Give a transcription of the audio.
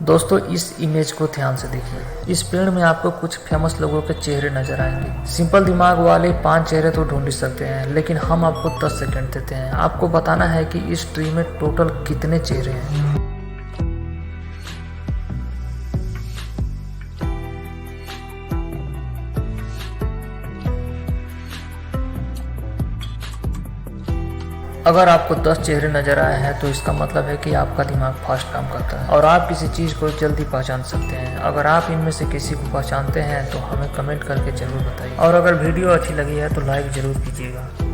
दोस्तों इस इमेज को ध्यान से देखिए। इस पेड़ में आपको कुछ फेमस लोगों के चेहरे नजर आएंगे। सिंपल दिमाग वाले 5 चेहरे तो ढूंढ ही सकते हैं, लेकिन हम आपको 10 सेकंड देते हैं। आपको बताना है कि इस ट्री में टोटल कितने चेहरे हैं। अगर आपको 10 चेहरे नजर आए हैं तो इसका मतलब है कि आपका दिमाग फास्ट काम करता है और आप किसी चीज़ को जल्दी पहचान सकते हैं। अगर आप इनमें से किसी को पहचानते हैं तो हमें कमेंट करके जरूर बताइए, और अगर वीडियो अच्छी लगी है तो लाइक ज़रूर कीजिएगा।